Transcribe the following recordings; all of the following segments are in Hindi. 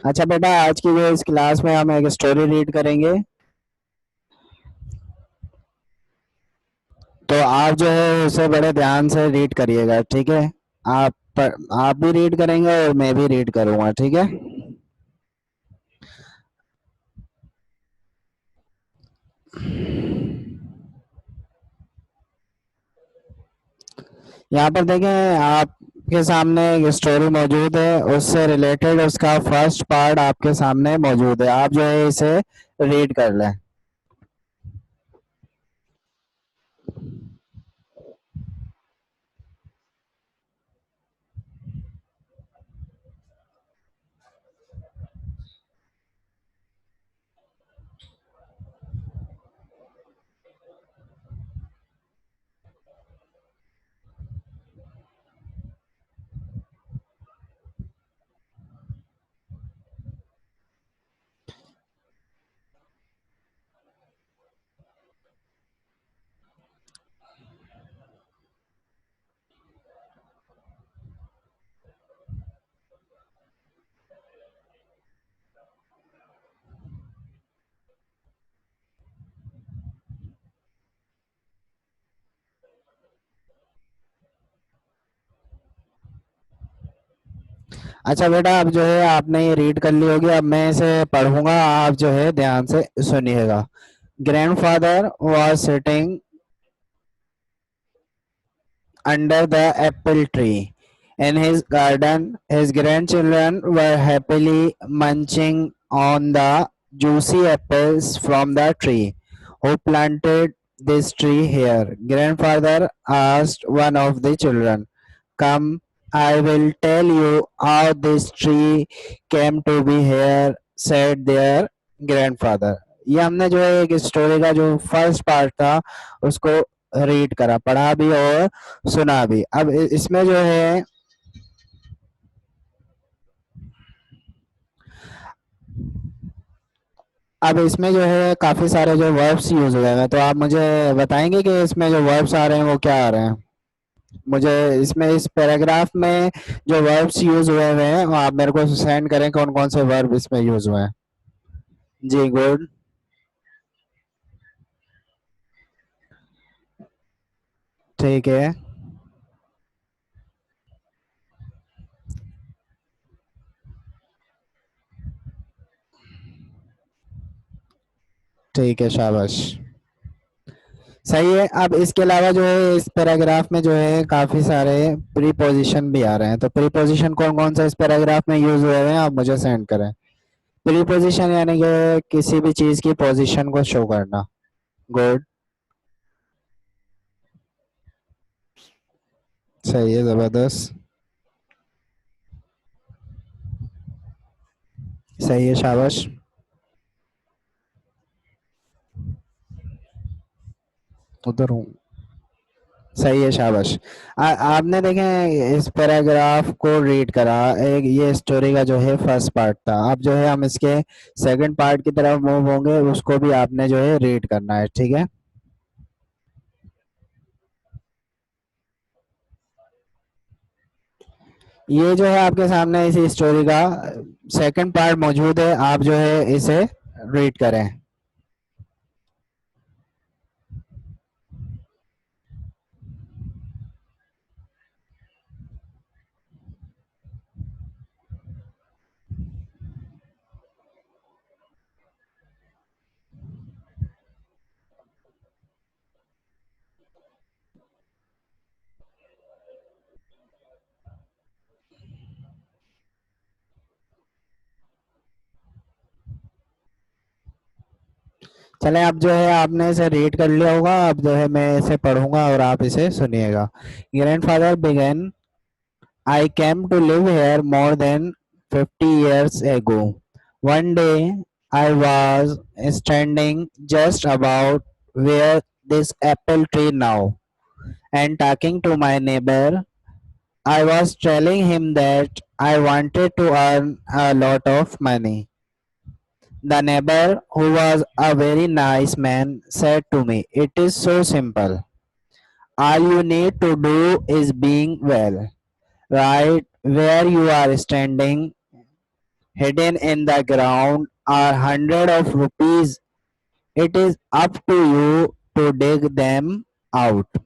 अच्छा बेटा, आज की जो इस क्लास में हम एक स्टोरी रीड करेंगे। तो आप जो है उसे बड़े ध्यान से रीड करिएगा, ठीक है। आप भी रीड करेंगे और मैं भी रीड करूंगा, ठीक है। यहाँ पर देखें, आपके सामने एक स्टोरी मौजूद है, उससे रिलेटेड उसका फर्स्ट पार्ट आपके सामने मौजूद है। आप जो है इसे रीड कर लें। अच्छा बेटा, अब जो है आपने ये रीड कर ली होगी। अब मैं इसे पढ़ूंगा, आप जो है ध्यान से सुनिएगा। Grandfather was sitting under the apple tree in his garden. His grandchildren were happily munching on the juicy apples from the tree. Who planted this tree here? Grandfather asked one of the children. Come, I will tell you how this tree came to be here, said their grandfather. ये हमने जो है एक स्टोरी का जो फर्स्ट पार्ट था उसको रीड करा, पढ़ा भी और सुना भी। अब इसमें जो है, अब इसमें जो है काफी सारे जो वर्ब्स यूज हुए हैं, तो आप मुझे बताएंगे कि इसमें जो वर्ब्स आ रहे हैं वो क्या आ रहे हैं। मुझे इसमें इस पैराग्राफ में जो वर्ब्स यूज हुए हुए हैं वो आप मेरे को सेंड करें, कौन कौन से वर्ब इसमें यूज हुए हैं। जी गुड। ठीक है। ठीक है, शाबाश। सही है। अब इसके अलावा जो है इस पैराग्राफ में जो है काफी सारे प्रीपोजिशन भी आ रहे हैं, तो प्रीपोजिशन कौन कौन सा इस पैराग्राफ में यूज हुए हुए हैं आप मुझे सेंड करें। प्रीपोजिशन यानी कि किसी भी चीज की पोजीशन को शो करना। गुड। सही है, जबरदस्त। सही है, शाबाश। उधर हूँ। सही है, शाबाश। आपने देखें इस पैराग्राफ को रीड करा, एक ये स्टोरी का जो है फर्स्ट पार्ट था। अब जो है हम इसके सेकंड पार्ट की तरफ मूव होंगे, उसको भी आपने जो है रीड करना है, ठीक है। ये जो है आपके सामने इसी स्टोरी का सेकंड पार्ट मौजूद है, आप जो है इसे रीड करें। चले, अब जो है आपने इसे रीड कर लिया होगा, अब जो है मैं इसे पढ़ूंगा और आप इसे सुनिएगा। Grandfather began, I came to live here more than 50 years ago. One day I was standing just about where this apple tree now and talking to my neighbor. I was telling him that I wanted to earn a lot of money. The neighbor, who was a very nice man, said to me, "It is so simple. All you need to do is being well, right where you are standing. hidden in the ground are hundred of rupees. It is up to you to dig them out.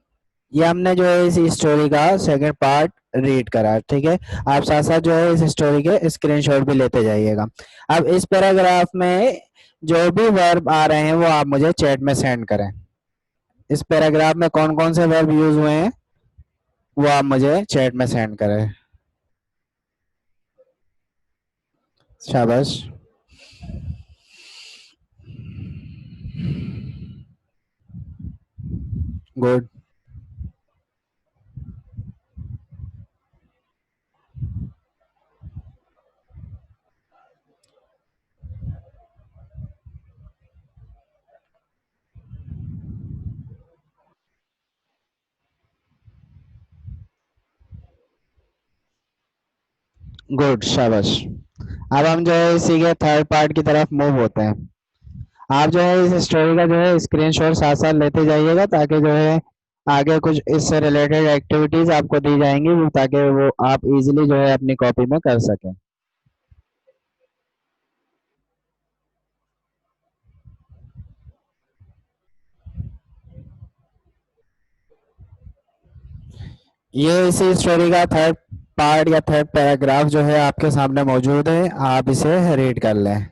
ये हमने जो है इस स्टोरी का सेकंड पार्ट रीड करा, ठीक है। आप साथ साथ जो है इस स्टोरी के स्क्रीनशॉट भी लेते जाइएगा। अब इस पैराग्राफ में जो भी वर्ब आ रहे हैं वो आप मुझे चैट में सेंड करें। इस पैराग्राफ में कौन कौन से वर्ब यूज हुए हैं वो आप मुझे चैट में सेंड करें। शाबाश। गुड। गुड, शाबाश। अब हम जो है इसी के थर्ड पार्ट की तरफ मूव होते हैं। आप जो है इस स्टोरी का जो है स्क्रीनशॉट साथ साथ लेते जाइएगा ताकि जो है आगे कुछ इससे रिलेटेड एक्टिविटीज आपको दी जाएंगी ताकि वो आप इजीली जो है अपनी कॉपी में कर सकें। ये इसी स्टोरी का थर्ड पार्ट या थर्ड पैराग्राफ जो है आपके सामने मौजूद है, आप इसे रीड कर लें।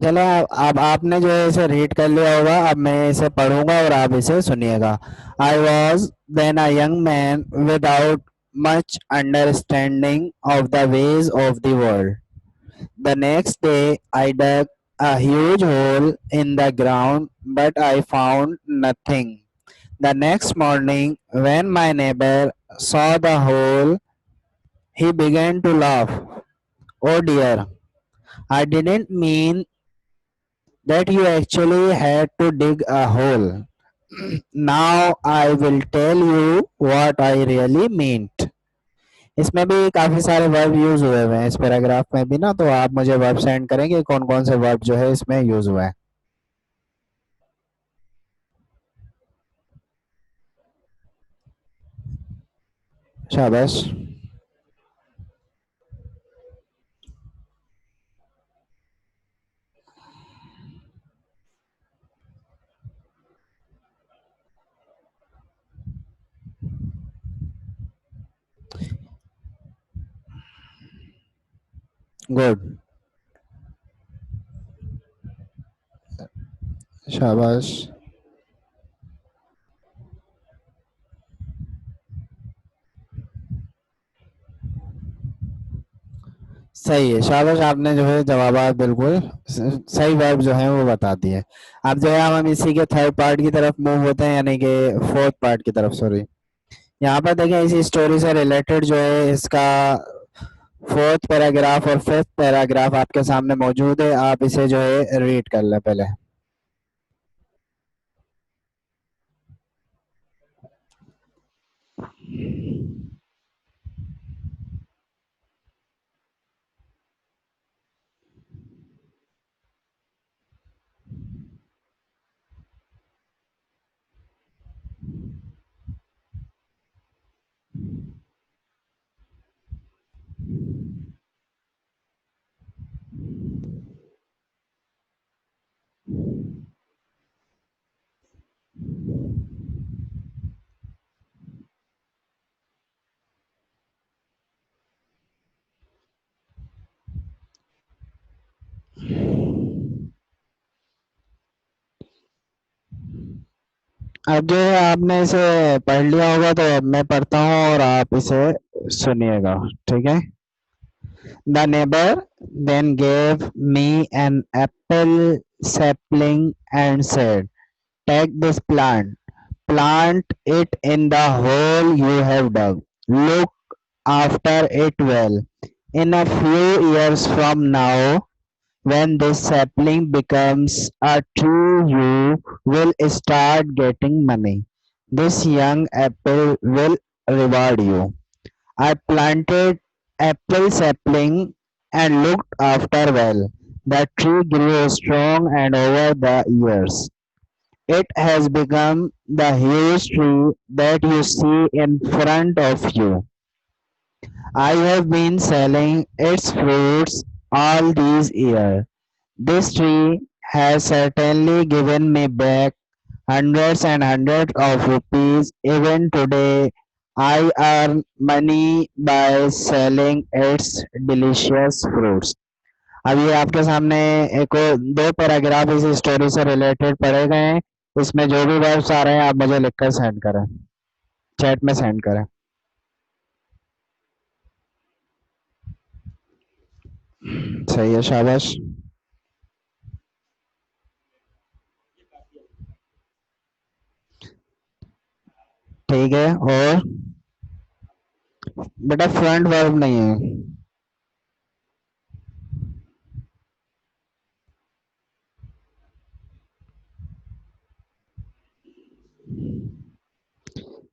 चलो अब आपने जो है इसे रीड कर लिया होगा, अब मैं इसे पढ़ूंगा और आप इसे सुनिएगा। I was then a young man without much understanding of the ways of the world. The next day, I dug a huge hole in the ground, but I found nothing. The next morning, when my neighbor saw the hole, he began to laugh. Oh dear, I didn't mean that you actually had to dig a hole. Now I will tell you what I really meant. इसमें भी काफी सारे वर्ब यूज हुए हुए हैं इस पैराग्राफ में भी ना, तो आप मुझे वर्ब सेंड करेंगे कौन कौन से वर्ब जो है इसमें यूज हुआ है। शाबाश। गुड। शाबाश। सही है, शाबाश। आपने जो है जवाब बिल्कुल सही वर्ब जो है वो बता दिए। अब जो है हम इसी के थर्ड पार्ट की तरफ मूव होते हैं, यानी कि फोर्थ पार्ट की तरफ, सॉरी। यहाँ पर देखें इसी स्टोरी से रिलेटेड जो है इसका फोर्थ पैराग्राफ और फिफ्थ पैराग्राफ आपके सामने मौजूद है, आप इसे जो है रीड कर लें पहले। अब जो है आपने इसे पढ़ लिया होगा, तो अब मैं पढ़ता हूँ और आप इसे सुनिएगा, ठीक है। The neighbor then gave me an apple sapling and said, take this plant, plant it in the hole you have dug. Look after it well. In a few years from now, When this sapling becomes a tree, you will start getting money. This young apple will reward you. I planted apple sapling and looked after well. The tree grew strong and over the years. It has become the huge tree that you see in front of you. I have been selling its fruits all these years. This tree has certainly given me back hundreds and hundreds of rupees. Even today, I earn money by selling its delicious fruits. अभी आपके सामने एक दो पैराग्राफ इस स्टोरी से रिलेटेड पढ़े गए हैं। इसमें जो भी वर्ड्स आ रहे हैं आप मुझे लिखकर सेंड करें, चैट में सेंड करें। सही है, शाबाश। ठीक है, और बेटा फ्रंट वर्ब नहीं है।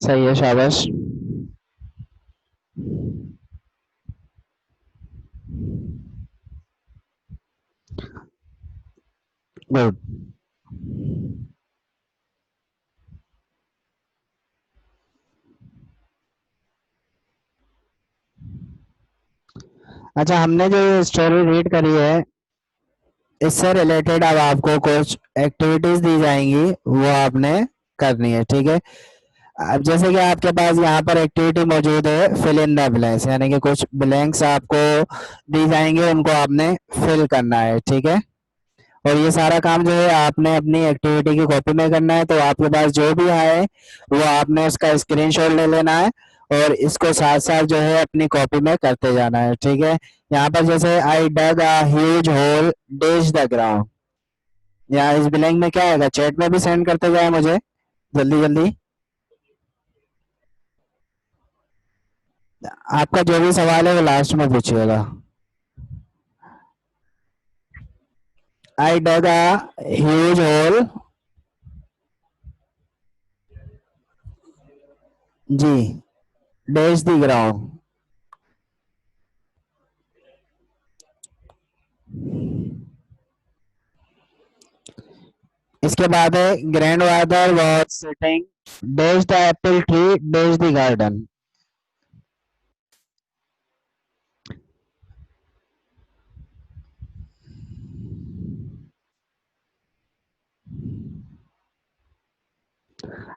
सही है, शाबाश। गुड। अच्छा, हमने जो ये स्टोरी रीड करी है इससे रिलेटेड अब आपको कुछ एक्टिविटीज दी जाएंगी, वो आपने करनी है, ठीक है। अब जैसे कि आपके पास यहाँ पर एक्टिविटी मौजूद है फिल इन द ब्लैंक्स, यानी कि कुछ ब्लैंक्स आपको दी जाएंगे, उनको आपने फिल करना है, ठीक है। और ये सारा काम जो है आपने अपनी एक्टिविटी की कॉपी में करना है। तो आपके पास जो भी आए वो आपने उसका स्क्रीनशॉट ले लेना है और इसको साथ साथ जो है अपनी कॉपी में करते जाना है, ठीक है। यहाँ पर जैसे I dug a huge hole dash the ground, यहाँ इस ब्लैंक में क्या आएगा, चैट में भी सेंड करते जाए मुझे जल्दी जल्दी। आपका जो भी सवाल है वो लास्ट में पूछिएगा। I dug a huge hole, जी, डैश द ग्राउंड। इसके बाद है grandfather was sitting dash the apple tree dash the garden.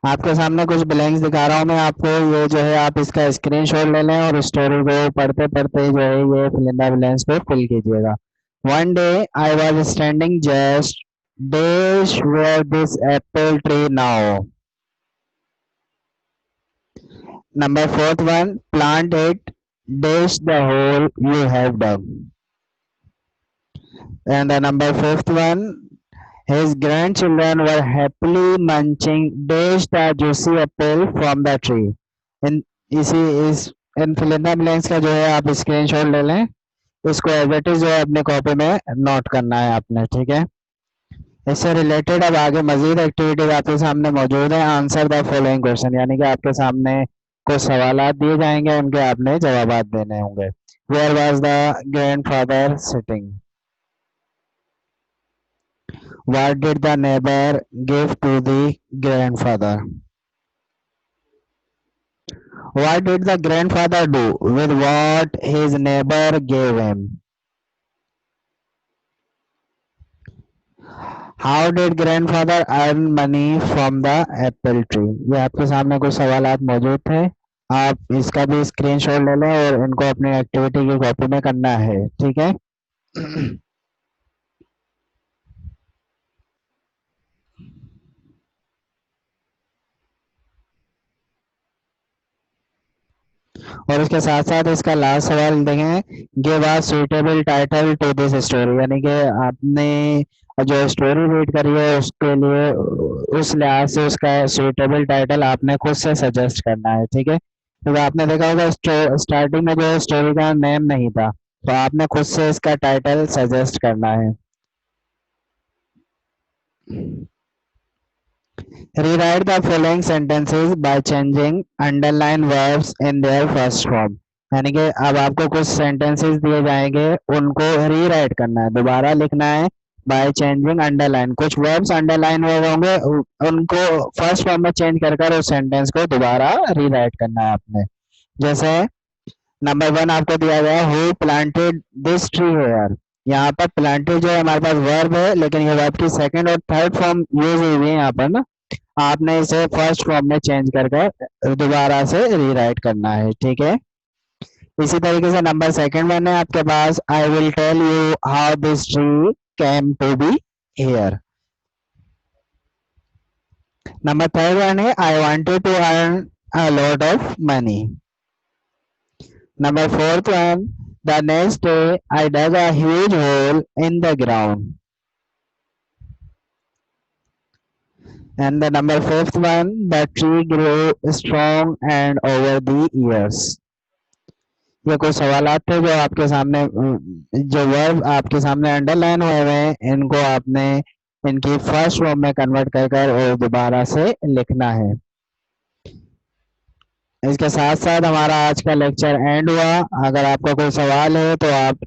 आपके सामने कुछ ब्लैंक्स दिखा रहा हूँ मैं आपको, ये जो है आप इसका स्क्रीनशॉट ले लें और स्टोरी को पढ़ते पढ़ते जो है ये फिल इन द ब्लैंक्स को फिल कीजिएगा। One day I was standing just dash where this apple tree now. Number fourth one, plant it dash the hole you have dug. And the number fifth one, his grandchildren were happily munching dash the juicy apple from the tree. इन इसी इस इन फिल इन द ब्लैंक्स का जो है आप स्क्रीनशॉट ले लें, इसको एज इट इज जो है अपने कॉपी में नोट करना है आपने, ठीक है। इससे रिलेटेड अब आगे मजीद एक्टिविटीज आपके सामने मौजूद है। आंसर द फॉलोइंग क्वेश्चन, यानी कि आपके सामने कुछ सवाल दिए जाएंगे, उनके आपने जवाब देने होंगे। Where was the grandfather sitting? What did the neighbour give to the grandfather? What did the grandfather do with what his neighbour gave him? How did grandfather earn money from the apple tree? ये आपके सामने कुछ सवाल मौजूद थे, आप इसका भी स्क्रीनशॉट ले लें और इनको अपनी एक्टिविटी की कॉपी में करना है, ठीक है। और इसके साथ साथ इसका लास्ट सवाल देखें, give a suitable title to this story, यानी कि आपने जो स्टोरी रीड करी है उसके लिए उस लिहाज से उसका सुटेबल टाइटल आपने खुद से सजेस्ट करना है, ठीक है। तो आपने देखा होगा स्टार्टिंग में जो स्टोरी का नेम नहीं था, तो आपने खुद से इसका टाइटल सजेस्ट करना है। Rewrite the following sentences by changing underlined verbs in their first form। यानी कि अब आपको कुछ sentences दिए जाएंगे, उनको रीराइट करना है, दोबारा लिखना है by changing underline। कुछ verbs underline हुए होंगे, उनको फर्स्ट फॉर्म में चेंज कर कर उस सेंटेंस को दोबारा रीराइट करना है आपने। जैसे नंबर 1 आपको दिया गया who planted this tree here. यहाँ पर प्लांटेड जो है हमारे पास वर्ब है, लेकिन ये वर्ब की सेकंड और थर्ड फॉर्म यूज हुई है यहाँ पर ना, आपने इसे फर्स्ट फॉर्म में चेंज कर दोबारा से रीराइट करना है, ठीक है। इसी तरीके से नंबर सेकंड वन है आपके पास, I will tell you how this tree came to be here. Number third one है, I wanted to earn a lot of money. Number fourth one, the next day I dug a huge hole in the ground. And the number fifth one, the tree grew strong and over the years। ये कुछ सवालात थे जो आपके सामने, जो वर्ब आपके सामने अंडरलाइन हुए हुए हैं, इनको आपने इनकी फर्स्ट फॉर्म में कन्वर्ट कर कर और दोबारा से लिखना है। इसके साथ साथ हमारा आज का लेक्चर एंड हुआ। अगर आपका कोई सवाल है तो आप